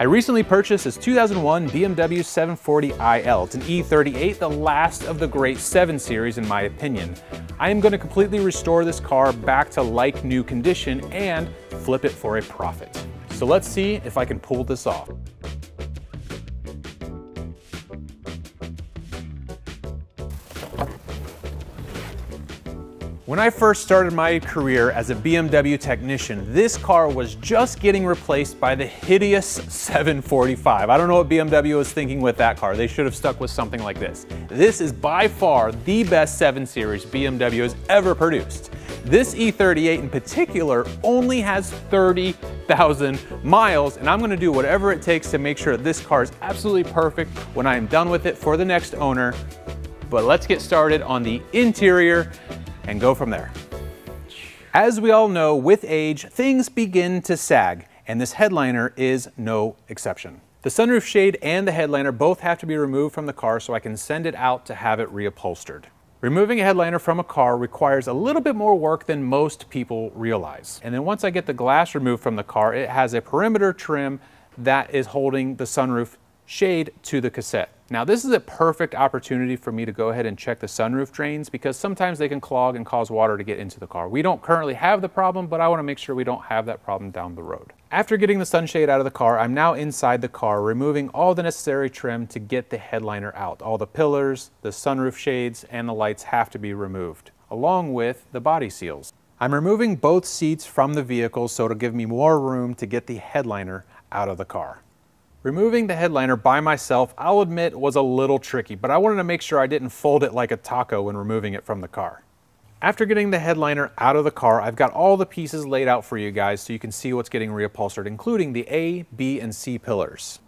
I recently purchased this 2001 BMW 740iL. It's an E38, the last of the great 7 Series in my opinion. I am going to completely restore this car back to like new condition and flip it for a profit. So let's see if I can pull this off. When I first started my career as a BMW technician, this car was just getting replaced by the hideous 745. I don't know what BMW was thinking with that car. They should have stuck with something like this. This is by far the best 7 Series BMW has ever produced. This E38 in particular only has 30,000 miles, and I'm gonna do whatever it takes to make sure that this car is absolutely perfect when I am done with it for the next owner. But let's get started on the interior and go from there. As we all know, with age, things begin to sag, and this headliner is no exception. The sunroof shade and the headliner both have to be removed from the car so I can send it out to have it reupholstered. Removing a headliner from a car requires a little bit more work than most people realize. And then once I get the glass removed from the car, it has a perimeter trim that is holding the sunroof shade to the cassette. Now this is a perfect opportunity for me to go ahead and check the sunroof drains because sometimes they can clog and cause water to get into the car. We don't currently have the problem, but I want to make sure we don't have that problem down the road. After getting the sunshade out of the car, I'm now inside the car removing all the necessary trim to get the headliner out. All the pillars, the sunroof shades, and the lights have to be removed, along with the body seals. I'm removing both seats from the vehicle so it'll give me more room to get the headliner out of the car. Removing the headliner by myself, I'll admit, was a little tricky, but I wanted to make sure I didn't fold it like a taco when removing it from the car. After getting the headliner out of the car, I've got all the pieces laid out for you guys so you can see what's getting reupholstered, including the A, B, and C pillars.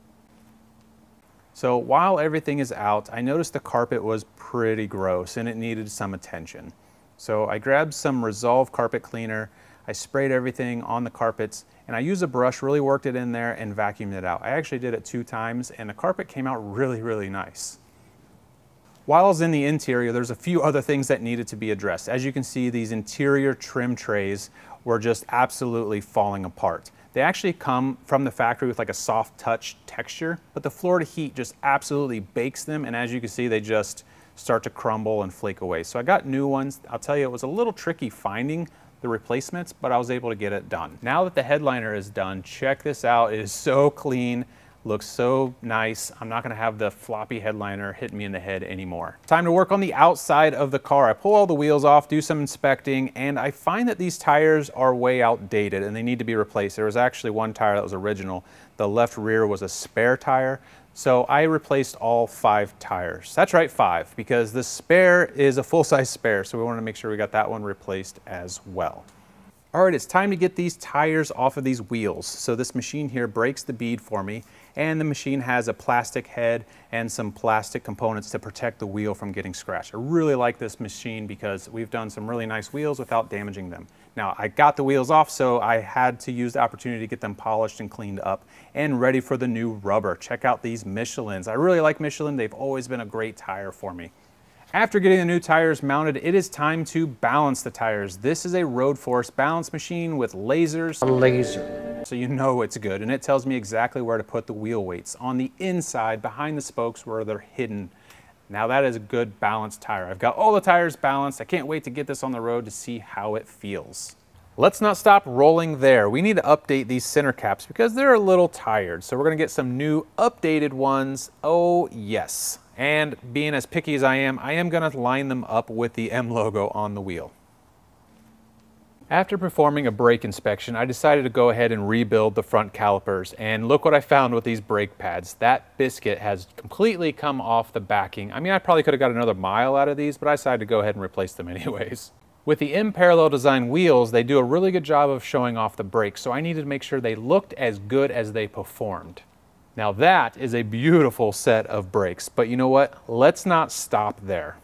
So while everything is out, I noticed the carpet was pretty gross and it needed some attention. So I grabbed some Resolve carpet cleaner, I sprayed everything on the carpets, and I used a brush, really worked it in there and vacuumed it out. I actually did it 2 times and the carpet came out really, really nice. While I was in the interior, there's a few other things that needed to be addressed. As you can see, these interior trim trays were just absolutely falling apart. They actually come from the factory with like a soft touch texture, but the Florida heat just absolutely bakes them, and as you can see, they just start to crumble and flake away. So I got new ones. I'll tell you, it was a little tricky finding the replacements, but I was able to get it done. Now that the headliner is done, check this out. It is so clean, looks so nice. I'm not gonna have the floppy headliner hit me in the head anymore. Time to work on the outside of the car. I pull all the wheels off, do some inspecting, and I find that these tires are way outdated and they need to be replaced. There was actually one tire that was original. The left rear was a spare tire. So I replaced all 5 tires. That's right, 5, because the spare is a full-size spare, so we wanted to make sure we got that one replaced as well. All right, it's time to get these tires off of these wheels. So this machine here breaks the bead for me, and the machine has a plastic head and some plastic components to protect the wheel from getting scratched. I really like this machine because we've done some really nice wheels without damaging them. Now, I got the wheels off, so I had to use the opportunity to get them polished and cleaned up and ready for the new rubber. Check out these Michelins. I really like Michelin. They've always been a great tire for me. After getting the new tires mounted, it is time to balance the tires. This is a Road Force balance machine with lasers. So you know it's good, and it tells me exactly where to put the wheel weights on the inside behind the spokes where they're hidden. Now that is a good balanced tire. I've got all the tires balanced. I can't wait to get this on the road to see how it feels. Let's not stop rolling there. We need to update these center caps because they're a little tired. So we're gonna get some new updated ones. Oh yes. And being as picky as I am gonna line them up with the M logo on the wheel. After performing a brake inspection, I decided to go ahead and rebuild the front calipers, and look what I found with these brake pads. That biscuit has completely come off the backing. I mean, I probably could have got another mile out of these, but I decided to go ahead and replace them anyways. With the M parallel design wheels, they do a really good job of showing off the brakes, so I needed to make sure they looked as good as they performed. Now that is a beautiful set of brakes, but you know what? Let's not stop there.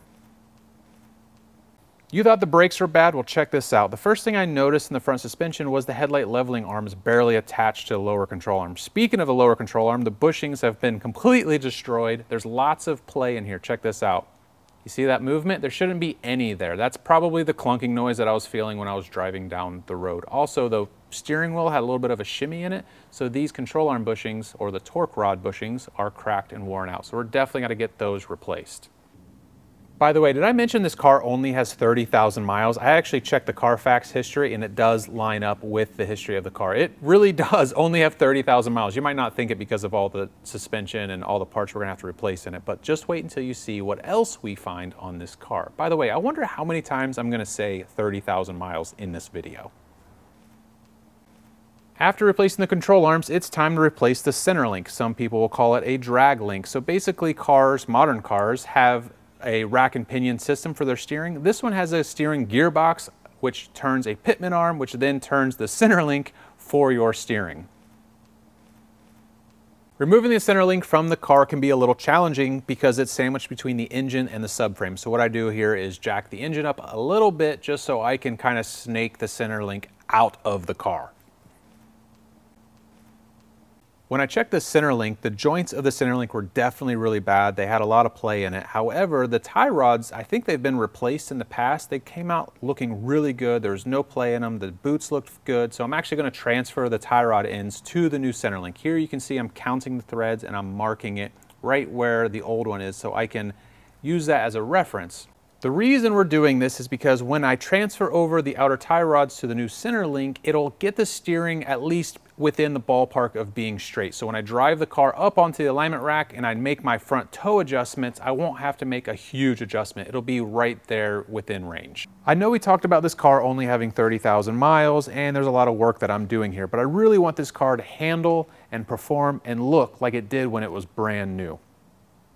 You thought the brakes were bad? Well, check this out. The first thing I noticed in the front suspension was the headlight leveling arms barely attached to the lower control arm. Speaking of the lower control arm, the bushings have been completely destroyed. There's lots of play in here. Check this out. You see that movement? There shouldn't be any there. That's probably the clunking noise that I was feeling when I was driving down the road. Also, the steering wheel had a little bit of a shimmy in it, so these control arm bushings, or the torque rod bushings, are cracked and worn out. So we're definitely gonna get those replaced. By the way, did I mention this car only has 30,000 miles? I actually checked the Carfax history and it does line up with the history of the car. It really does only have 30,000 miles. You might not think it because of all the suspension and all the parts we're gonna have to replace in it, but just wait until you see what else we find on this car. By the way, I wonder how many times I'm gonna say 30,000 miles in this video. After replacing the control arms, it's time to replace the center link. Some people will call it a drag link. So basically cars, modern cars, have a rack and pinion system for their steering. This one has a steering gearbox, which turns a pitman arm, which then turns the center link for your steering. Removing the center link from the car can be a little challenging because it's sandwiched between the engine and the subframe. So what I do here is jack the engine up a little bit just so I can kind of snake the center link out of the car. When I checked the center link, the joints of the center link were definitely really bad. They had a lot of play in it. However, the tie rods, I think they've been replaced in the past. They came out looking really good. There was no play in them. The boots looked good. So I'm actually going to transfer the tie rod ends to the new center link. Here you can see I'm counting the threads and I'm marking it right where the old one is so I can use that as a reference. The reason we're doing this is because when I transfer over the outer tie rods to the new center link, it'll get the steering at least within the ballpark of being straight. So when I drive the car up onto the alignment rack and I make my front toe adjustments, I won't have to make a huge adjustment. It'll be right there within range. I know we talked about this car only having 30,000 miles and there's a lot of work that I'm doing here, but I really want this car to handle and perform and look like it did when it was brand new.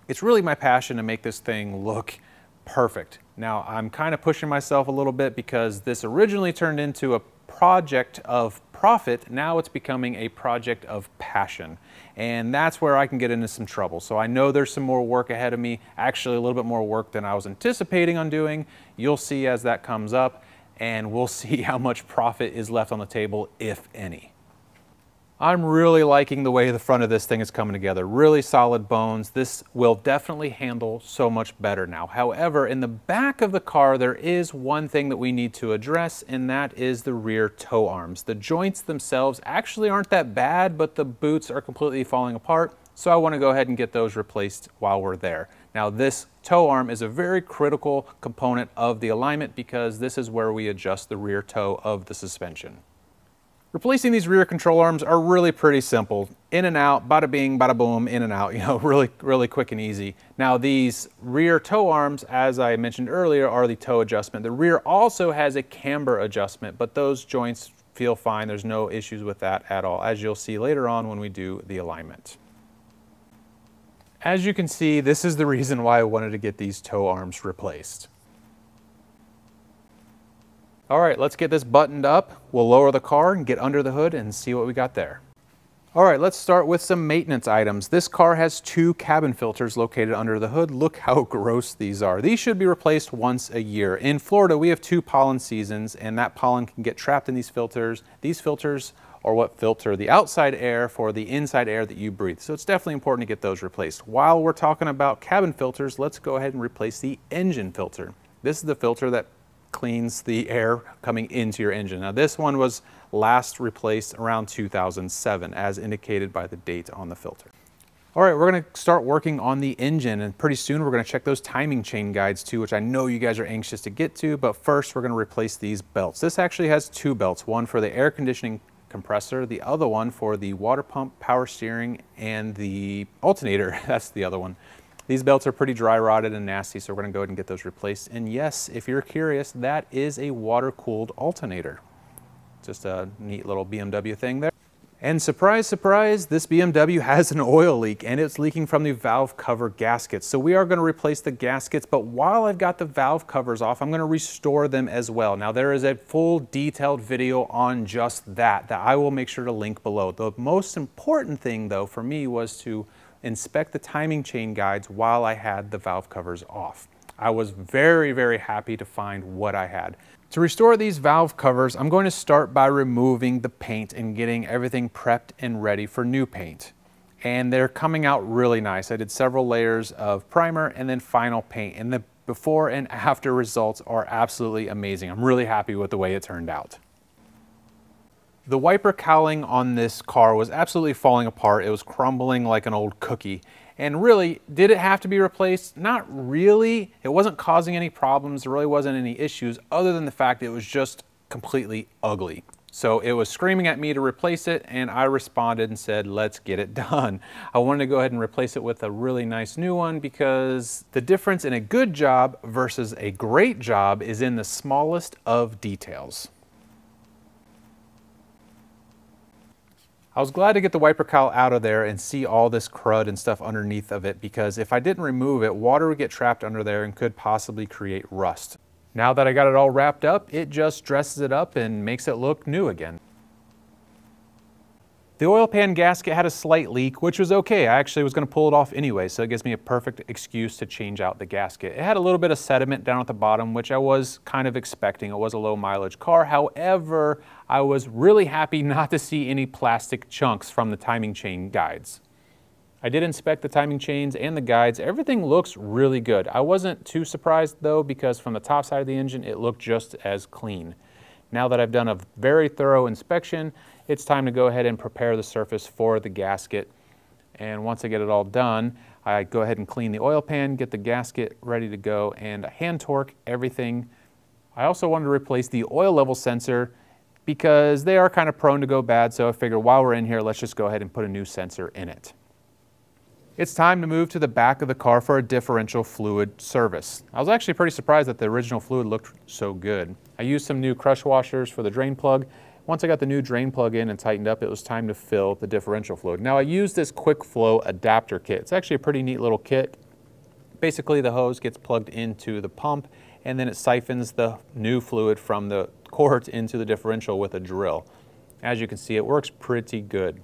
It's really my passion to make this thing look perfect. Now, I'm kind of pushing myself a little bit because this originally turned into a project of profit. Now it's becoming a project of passion. And that's where I can get into some trouble. So I know there's some more work ahead of me, actually a little bit more work than I was anticipating on doing. You'll see as that comes up, and we'll see how much profit is left on the table, if any. I'm really liking the way the front of this thing is coming together. Really solid bones. This will definitely handle so much better now. However, in the back of the car, there is one thing that we need to address, and that is the rear toe arms. The joints themselves actually aren't that bad, but the boots are completely falling apart. So I want to go ahead and get those replaced while we're there. Now, this toe arm is a very critical component of the alignment because this is where we adjust the rear toe of the suspension. Replacing these rear control arms are really pretty simple. In and out, bada bing, bada boom, in and out, really quick and easy. Now these rear toe arms, as I mentioned earlier, are the toe adjustment. The rear also has a camber adjustment, but those joints feel fine. There's no issues with that at all, as you'll see later on when we do the alignment. As you can see, this is the reason why I wanted to get these toe arms replaced. All right, let's get this buttoned up. We'll lower the car and get under the hood and see what we got there. All right, let's start with some maintenance items. This car has 2 cabin filters located under the hood. Look how gross these are. These should be replaced once a year. In Florida, we have 2 pollen seasons, and that pollen can get trapped in these filters. These filters are what filter the outside air for the inside air that you breathe. So it's definitely important to get those replaced. While we're talking about cabin filters, let's go ahead and replace the engine filter. This is the filter that cleans the air coming into your engine. Now this one was last replaced around 2007 as indicated by the date on the filter. All right, we're gonna start working on the engine, and pretty soon we're gonna check those timing chain guides too, which I know you guys are anxious to get to, but first we're gonna replace these belts. This actually has 2 belts, one for the air conditioning compressor, the other one for the water pump, power steering, and the alternator. That's the other one. These belts are pretty dry rotted and nasty, so we're gonna go ahead and get those replaced. And yes, if you're curious, that is a water-cooled alternator. Just a neat little BMW thing there. And surprise, surprise, this BMW has an oil leak, and it's leaking from the valve cover gaskets. So we are gonna replace the gaskets, but while I've got the valve covers off, I'm gonna restore them as well. Now there is a full detailed video on just that I will make sure to link below. The most important thing though for me was to inspect the timing chain guides while I had the valve covers off. I was very, very happy to find what I had. To restore these valve covers, I'm going to start by removing the paint and getting everything prepped and ready for new paint. And they're coming out really nice. I did several layers of primer and then final paint. And the before and after results are absolutely amazing. I'm really happy with the way it turned out. The wiper cowling on this car was absolutely falling apart. It was crumbling like an old cookie. And really, did it have to be replaced? Not really. It wasn't causing any problems. There really wasn't any issues other than the fact it was just completely ugly. So it was screaming at me to replace it, and I responded and said, let's get it done. I wanted to go ahead and replace it with a really nice new one because the difference in a good job versus a great job is in the smallest of details. I was glad to get the wiper cowl out of there and see all this crud and stuff underneath of it, because if I didn't remove it, water would get trapped under there and could possibly create rust. Now that I got it all wrapped up, it just dresses it up and makes it look new again. The oil pan gasket had a slight leak, which was okay. I actually was going to pull it off anyway, so it gives me a perfect excuse to change out the gasket. It had a little bit of sediment down at the bottom, which I was kind of expecting. It was a low mileage car. However, I was really happy not to see any plastic chunks from the timing chain guides. I did inspect the timing chains and the guides. Everything looks really good. I wasn't too surprised though, because from the top side of the engine, it looked just as clean. Now that I've done a very thorough inspection, it's time to go ahead and prepare the surface for the gasket. And once I get it all done, I go ahead and clean the oil pan, get the gasket ready to go, and hand torque everything. I also wanted to replace the oil level sensor because they are kind of prone to go bad, so I figured while we're in here, let's just go ahead and put a new sensor in it. It's time to move to the back of the car for a differential fluid service. I was actually pretty surprised that the original fluid looked so good. I used some new crush washers for the drain plug. Once I got the new drain plug in and tightened up, it was time to fill the differential fluid. Now I used this quick flow adapter kit. It's actually a pretty neat little kit. Basically the hose gets plugged into the pump and then it siphons the new fluid from the quart into the differential with a drill. As you can see, it works pretty good.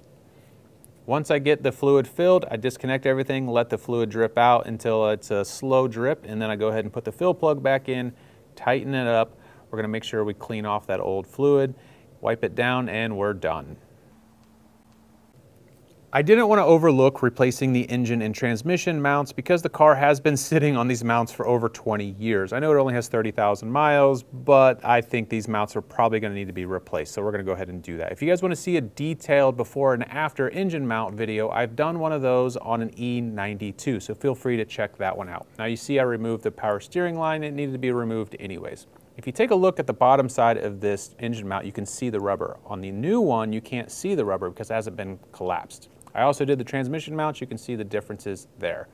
Once I get the fluid filled, I disconnect everything, let the fluid drip out until it's a slow drip, and then I go ahead and put the fill plug back in, tighten it up. We're going to make sure we clean off that old fluid, wipe it down, and we're done. I didn't want to overlook replacing the engine and transmission mounts because the car has been sitting on these mounts for over 20 years. I know it only has 30,000 miles, but I think these mounts are probably going to need to be replaced, so we're going to go ahead and do that. If you guys want to see a detailed before and after engine mount video, I've done one of those on an E92, so feel free to check that one out. Now you see I removed the power steering line. It needed to be removed anyways. If you take a look at the bottom side of this engine mount, you can see the rubber. On the new one, you can't see the rubber because it hasn't been collapsed. I also did the transmission mounts. You can see the differences there.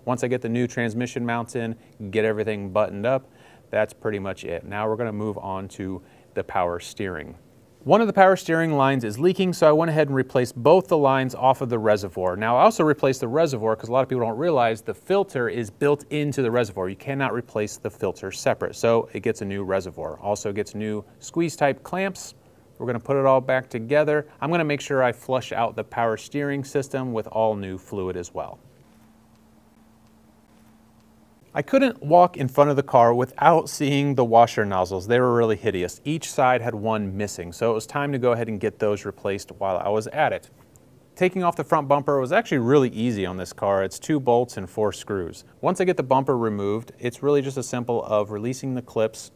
Once I get the new transmission mounts in, get everything buttoned up, that's pretty much it. Now we're going to move on to the power steering. One of the power steering lines is leaking, so I went ahead and replaced both the lines off of the reservoir. Now I also replaced the reservoir because a lot of people don't realize the filter is built into the reservoir. You cannot replace the filter separate, so it gets a new reservoir. Also gets new squeeze type clamps. We're going to put it all back together. I'm going to make sure I flush out the power steering system with all new fluid as well. I couldn't walk in front of the car without seeing the washer nozzles. They were really hideous. Each side had one missing, so it was time to go ahead and get those replaced while I was at it. Taking off the front bumper was actually really easy on this car. It's 2 bolts and 4 screws. Once I get the bumper removed, it's really just a simple of releasing the clips,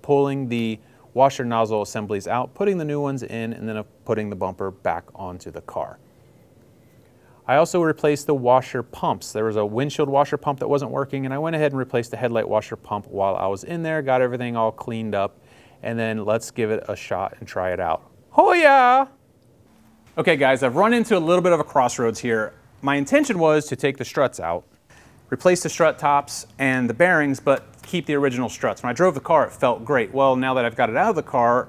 pulling the washer nozzle assemblies out, putting the new ones in, and then putting the bumper back onto the car. I also replaced the washer pumps. There was a windshield washer pump that wasn't working, and I went ahead and replaced the headlight washer pump while I was in there, got everything all cleaned up, and then let's give it a shot and try it out. Oh yeah! Okay guys, I've run into a little bit of a crossroads here. My intention was to take the struts out, replace the strut tops and the bearings, but keep the original struts. When I drove the car, it felt great. Well, now that I've got it out of the car,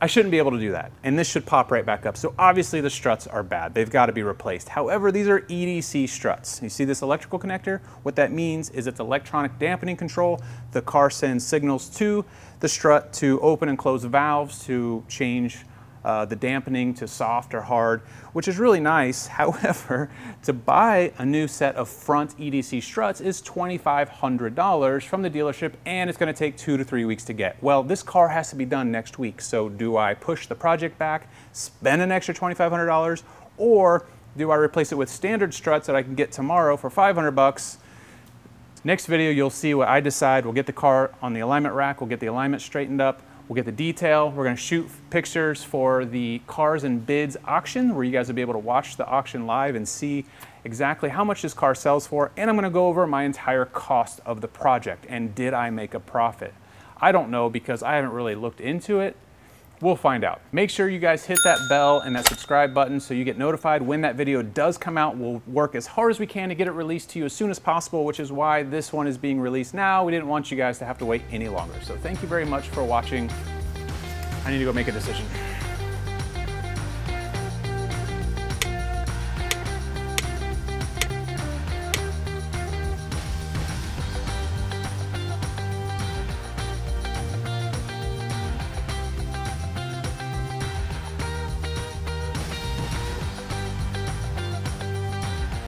I shouldn't be able to do that. And this should pop right back up. So obviously the struts are bad. They've got to be replaced. However, these are EDC struts. You see this electrical connector? What that means is it's electronic dampening control. The car sends signals to the strut to open and close valves to change the dampening to soft or hard, which is really nice. However, to buy a new set of front EDC struts is $2,500 from the dealership, and it's going to take 2 to 3 weeks to get. Well, this car has to be done next week, so do I push the project back, spend an extra $2,500, or do I replace it with standard struts that I can get tomorrow for $500, Next video, you'll see what I decide. We'll get the car on the alignment rack, we'll get the alignment straightened up, we'll get the detail, we're gonna shoot pictures for the Cars and Bids auction, where you guys will be able to watch the auction live and see exactly how much this car sells for, and I'm gonna go over my entire cost of the project, and did I make a profit? I don't know because I haven't really looked into it. We'll find out. Make sure you guys hit that bell and that subscribe button so you get notified when that video does come out. We'll work as hard as we can to get it released to you as soon as possible, which is why this one is being released now. We didn't want you guys to have to wait any longer. So thank you very much for watching. I need to go make a decision.